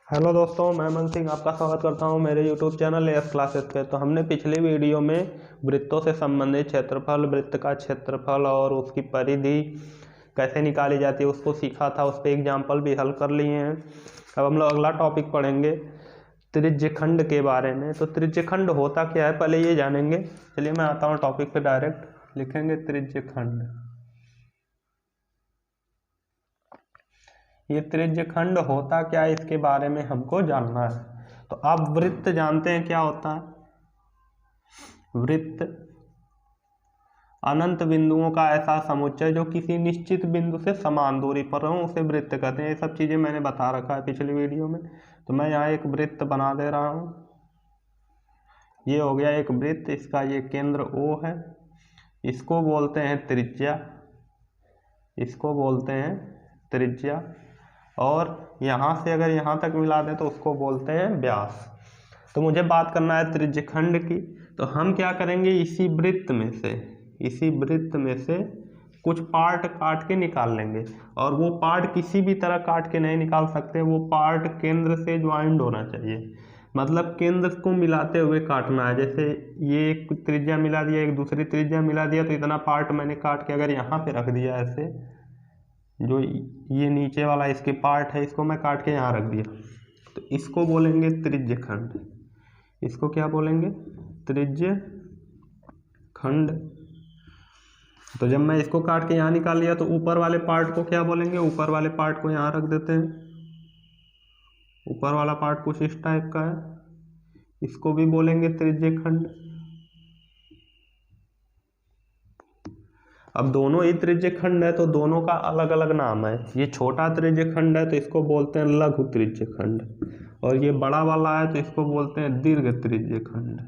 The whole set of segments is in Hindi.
हेलो दोस्तों, मैं मन सिंह आपका स्वागत करता हूं मेरे यूट्यूब चैनल एस क्लासेस पे। तो हमने पिछली वीडियो में वृत्तों से संबंधित क्षेत्रफल, वृत्त का क्षेत्रफल और उसकी परिधि कैसे निकाली जाती है उसको सीखा था। उस पर एग्जाम्पल भी हल कर लिए हैं। अब हम लोग अगला टॉपिक पढ़ेंगे त्रिज्यखंड के बारे में। तो त्रिज्यखंड होता क्या है पहले ये जानेंगे। चलिए मैं आता हूँ टॉपिक पे, डायरेक्ट लिखेंगे त्रिज्यखंड। ये त्रिज्यखंड होता क्या है इसके बारे में हमको जानना है। तो आप वृत्त जानते हैं क्या होता है? वृत्त अनंत बिंदुओं का ऐसा समुच्चय जो किसी निश्चित बिंदु से समान दूरी पर हो, उसे वृत्त कहते हैं। ये सब चीजें मैंने बता रखा है पिछली वीडियो में। तो मैं यहाँ एक वृत्त बना दे रहा हूँ। ये हो गया एक वृत्त, इसका ये केंद्र O है, इसको बोलते हैं त्रिज्या, इसको बोलते हैं त्रिज्या। और यहाँ से अगर यहाँ तक मिला दें तो उसको बोलते हैं व्यास। तो मुझे बात करना है त्रिज्यखंड की। तो हम क्या करेंगे, इसी वृत्त में से कुछ पार्ट काट के निकाल लेंगे। और वो पार्ट किसी भी तरह काट के नहीं निकाल सकते, वो पार्ट केंद्र से ज्वाइंट होना चाहिए। मतलब केंद्र को मिलाते हुए काटना है। जैसे ये एक त्रिज्या मिला दिया, एक दूसरी त्रिज्या मिला दिया, तो इतना पार्ट मैंने काट के अगर यहाँ पे रख दिया ऐसे, जो ये नीचे वाला इसके पार्ट है इसको मैं काट के यहाँ रख दिया, तो इसको बोलेंगे त्रिज्यखंड। इसको क्या बोलेंगे? त्रिज्यखंड। तो जब मैं इसको काट के यहाँ निकाल लिया तो ऊपर वाले पार्ट को क्या बोलेंगे? ऊपर वाले पार्ट को यहाँ रख देते हैं। ऊपर वाला पार्ट कुछ इस टाइप का है, इसको भी बोलेंगे त्रिज्यखंड। अब दोनों ही त्रिज्यखंड है तो दोनों का अलग अलग नाम है। ये छोटा त्रिज्यखंड है तो इसको बोलते हैं लघु त्रिज्यखंड, और ये बड़ा वाला है तो इसको बोलते हैं दीर्घ त्रिज्यखंड।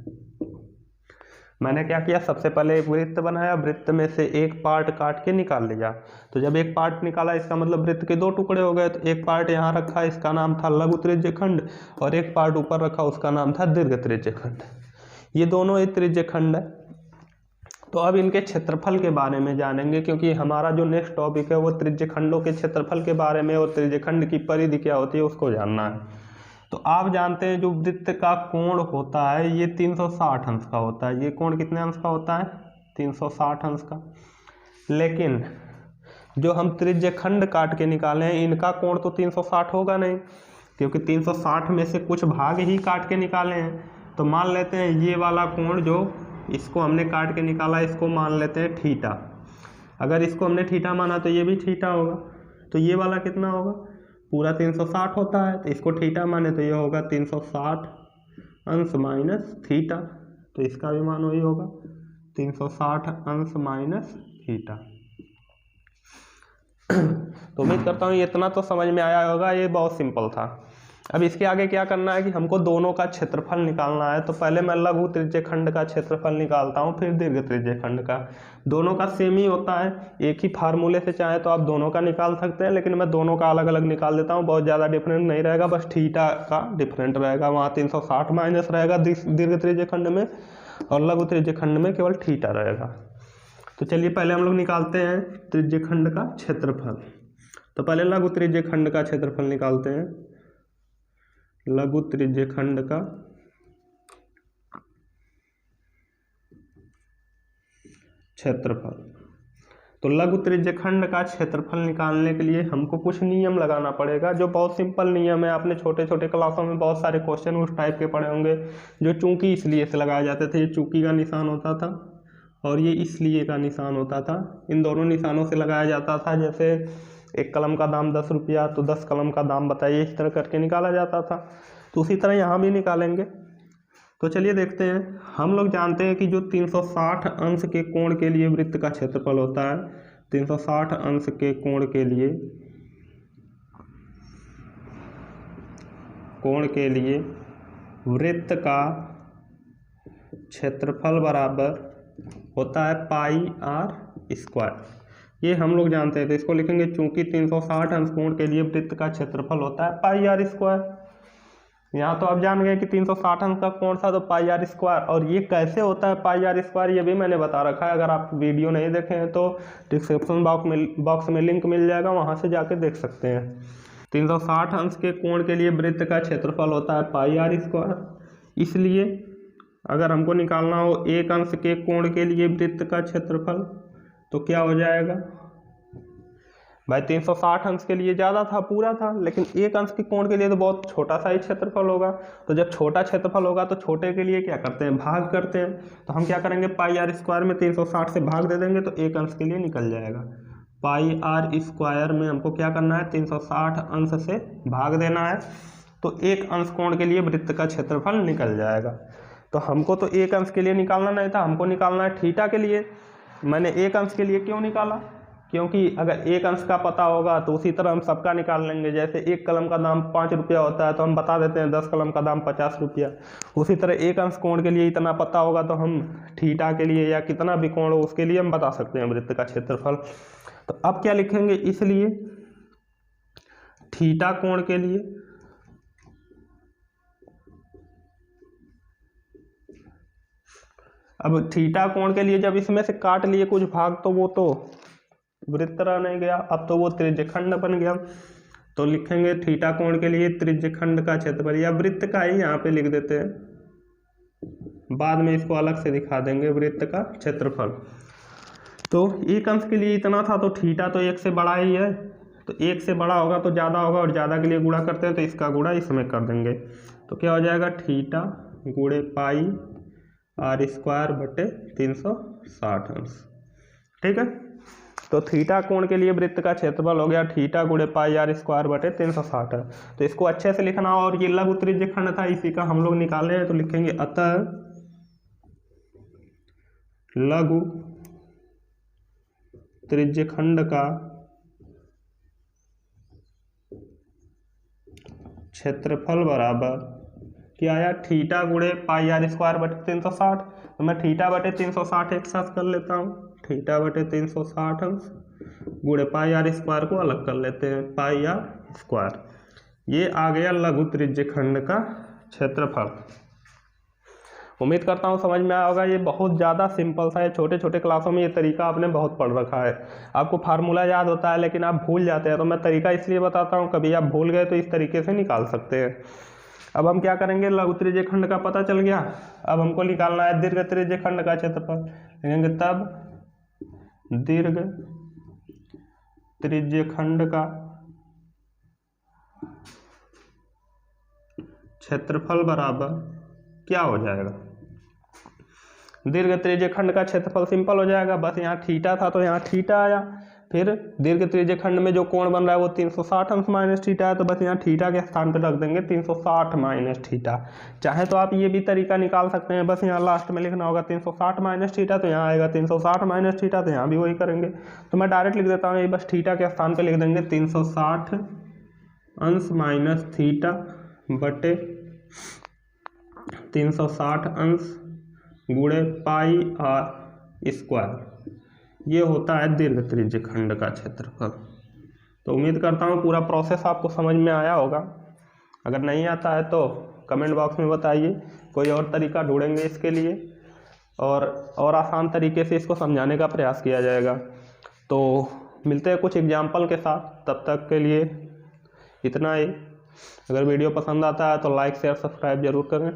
मैंने क्या किया, सबसे पहले एक वृत्त बनाया, वृत्त में से एक पार्ट काट के निकाल लिया। तो जब एक पार्ट निकाला इसका मतलब वृत्त के दो टुकड़े हो गए। तो एक पार्ट यहाँ रखा, इसका नाम था लघु त्रिज्यखंड, और एक पार्ट ऊपर रखा, उसका नाम था दीर्घ त्रिज्यखंड। ये दोनों ही त्रिज्यखंड है। तो अब इनके क्षेत्रफल के बारे में जानेंगे, क्योंकि हमारा जो नेक्स्ट टॉपिक है वो त्रिज्यखंडों के क्षेत्रफल के बारे में और त्रिज्यखंड की परिधि क्या होती है उसको जानना है। तो आप जानते हैं जो वृत्त का कोण होता है ये 360 अंश का होता है। ये कोण कितने अंश का होता है? 360 अंश का। लेकिन जो हम त्रिज्यखंड काट के निकाले हैं इनका कोण तो 360 होगा नहीं, क्योंकि 360 में से कुछ भाग ही काट के निकाले हैं। तो मान लेते हैं ये वाला कोण जो इसको हमने काट के निकाला, इसको मान लेते हैं थीटा। अगर इसको हमने थीटा माना तो ये भी थीटा होगा। तो ये वाला कितना होगा? पूरा 360 होता है, तो इसको थीटा माने तो ये होगा 360 अंश माइनस थीटा। तो इसका भी मान वही होगा 360 अंश माइनस थीटा। तो उम्मीद करता हूँ इतना तो समझ में आया होगा, ये बहुत सिंपल था। अब इसके आगे क्या करना है कि हमको दोनों का क्षेत्रफल निकालना है। तो पहले मैं लघु त्रिज्यखंड का क्षेत्रफल निकालता हूँ, फिर दीर्घ त्रिज्यखंड का। दोनों का सेम ही होता है, एक ही फार्मूले से चाहे तो आप दोनों का निकाल सकते हैं, लेकिन मैं दोनों का अलग अलग निकाल देता हूँ। बहुत ज़्यादा डिफरेंट नहीं रहेगा, बस थीटा का डिफरेंट रहेगा। वहाँ 360 माइनस रहेगा दीर्घ त्रिज्यखंड में, और लघु त्रिज्यखंड में केवल थीटा रहेगा। तो चलिए पहले हम लोग निकालते हैं त्रिज्यखंड का क्षेत्रफल। तो पहले लघु त्रिज्यखंड का क्षेत्रफल निकालते हैं। लघु त्रिज्यखंड का क्षेत्रफल। तो लघु त्रिज्यखंड का क्षेत्रफल निकालने के लिए हमको कुछ नियम लगाना पड़ेगा, जो बहुत सिंपल नियम है। आपने छोटे छोटे क्लासों में बहुत सारे क्वेश्चन उस टाइप के पढ़े होंगे। जो चूंकि इसलिए से लगाए जाते थे, ये चूंकि का निशान होता था और ये इसलिए का निशान होता था। इन दोनों निशानों से लगाया जाता था। जैसे एक कलम का दाम 10 रुपया, तो 10 कलम का दाम बताइए, इस तरह करके निकाला जाता था। तो उसी तरह यहाँ भी निकालेंगे। तो चलिए देखते हैं। हम लोग जानते हैं कि जो 360 अंश के कोण के लिए वृत्त का क्षेत्रफल होता है, 360 अंश के कोण के लिए वृत्त का क्षेत्रफल बराबर होता है पाई आर स्क्वायर। ये हम लोग जानते हैं, तो इसको लिखेंगे चूंकि 360 अंश कोण के लिए वृत्त का क्षेत्रफल होता है पाई आर स्क्वायर। यहाँ तो आप जान गए कि 360 अंश का कोण था तो पाई आर स्क्वायर। और ये कैसे होता है पाई आर स्क्वायर, ये भी मैंने बता रखा है। अगर आप वीडियो नहीं देखे हैं तो डिस्क्रिप्शन बॉक्स में लिंक मिल जाएगा, वहाँ से जाके देख सकते हैं। 360 अंश के कोण के लिए वृत्त का क्षेत्रफल होता है पाई आर स्क्वायर। इसलिए अगर हमको निकालना हो 1 अंश के कोण के लिए वृत्त का क्षेत्रफल तो क्या हो जाएगा भाई, 360 अंश के लिए ज़्यादा था, पूरा था, लेकिन 1 अंश के कोण के लिए तो बहुत छोटा सा ही क्षेत्रफल होगा। तो जब छोटा क्षेत्रफल होगा तो छोटे के लिए क्या करते हैं, भाग करते हैं। तो हम क्या करेंगे, पाई आर स्क्वायर में 360 से भाग दे देंगे तो 1 अंश के लिए निकल जाएगा। पाई आर स्क्वायर में हमको क्या करना है, 360 अंश से भाग देना है, तो 1 अंश कोण के लिए वृत्त का क्षेत्रफल निकल जाएगा। तो हमको तो 1 अंश के लिए निकालना नहीं था, हमको निकालना है थीटा के लिए। मैंने 1 अंश के लिए क्यों निकाला, क्योंकि अगर 1 अंश का पता होगा तो उसी तरह हम सबका निकाल लेंगे। जैसे 1 कलम का दाम 5 रुपया होता है तो हम बता देते हैं 10 कलम का दाम 50 रुपया। उसी तरह 1 अंश कोण के लिए इतना पता होगा तो हम थीटा के लिए या कितना भी कोण हो उसके लिए हम बता सकते हैं वृत्त का क्षेत्रफल। तो अब क्या लिखेंगे, इसलिए थीटा कोण के लिए अब थीटा कोण के लिए जब इसमें से काट लिए कुछ भाग तो वो तो वृत्त रह नहीं गया, अब तो वो त्रिज्यखंड बन गया। तो लिखेंगे थीटा कोण के लिए त्रिज्यखंड का क्षेत्रफल, या वृत्त का ही यहाँ पे लिख देते हैं, बाद में इसको अलग से दिखा देंगे, वृत्त का क्षेत्रफल। तो 1 अंश के लिए इतना था तो थीटा तो 1 से बड़ा ही है, तो 1 से बड़ा होगा तो ज़्यादा होगा, और ज़्यादा के लिए गुणा करते हैं तो इसका गुणा इसमें कर देंगे। तो क्या हो जाएगा, थीटा गुणे पाई आर स्क्वायर बटे 360 अंश। ठीक है, तो थीटा कोण के लिए वृत्त का क्षेत्रफल हो गया थीटा गुणे पाई आर स्क्वायर बटे 360 है। तो इसको अच्छे से लिखना, और ये लघु त्रिज्यखंड था, इसी का हम लोग निकाले हैं, तो लिखेंगे अतः लघु त्रिज्यखंड का क्षेत्रफल बराबर क्या आया, थीटा गुणे पाई आर स्क्वायर बटे 360। तो मैं थीटा बटे 360 एक साथ कर लेता हूँ, थीटा बटे 360 अंश गुणे पाई आर स्क्वायर को अलग कर लेते हैं, पाई आर स्क्वायर। ये आ गया लघु त्रिज्यखंड का क्षेत्रफल। उम्मीद करता हूँ समझ में आया होगा। ये बहुत ज़्यादा सिंपल सा है, छोटे छोटे क्लासों में ये तरीका आपने बहुत पढ़ रखा है। आपको फार्मूला याद होता है लेकिन आप भूल जाते हैं, तो मैं तरीका इसलिए बताता हूँ, कभी आप भूल गए तो इस तरीके से निकाल सकते हैं। अब हम क्या करेंगे, लघु त्रिज्यखंड का पता चल गया, अब हमको निकालना है दीर्घ त्रिज्यखंड का क्षेत्रफल। लिखेंगे तब दीर्घ त्रिज्यखंड का क्षेत्रफल बराबर क्या हो जाएगा, दीर्घ त्रिज्यखंड का क्षेत्रफल सिंपल हो जाएगा, बस यहाँ थीटा था तो यहाँ थीटा आया, फिर दीर्घ त्रिज्यखंड में जो कोण बन रहा है वो 360 अंश माइनस थीटा है, तो बस यहाँ थीटा के स्थान पर रख देंगे 360 माइनस थीटा। चाहे तो आप ये भी तरीका निकाल सकते हैं, बस यहाँ लास्ट में लिखना होगा 360 माइनस थीटा, तो यहाँ आएगा 360 माइनस थीटा, तो यहाँ भी वही करेंगे। तो मैं डायरेक्ट लिख देता हूँ, ये बस थीटा के स्थान पर लिख देंगे 360 अंश माइनस थीटा बटे 360 अंश गुणे पाई आर स्क्वायर। ये होता है दीर्घ त्रिज्यखंड का क्षेत्रफल। तो उम्मीद करता हूँ पूरा प्रोसेस आपको समझ में आया होगा। अगर नहीं आता है तो कमेंट बॉक्स में बताइए, कोई और तरीका ढूंढेंगे इसके लिए, और आसान तरीके से इसको समझाने का प्रयास किया जाएगा। तो मिलते हैं कुछ एग्जाम्पल के साथ, तब तक के लिए इतना ही। अगर वीडियो पसंद आता है तो लाइक शेयर सब्सक्राइब जरूर करें।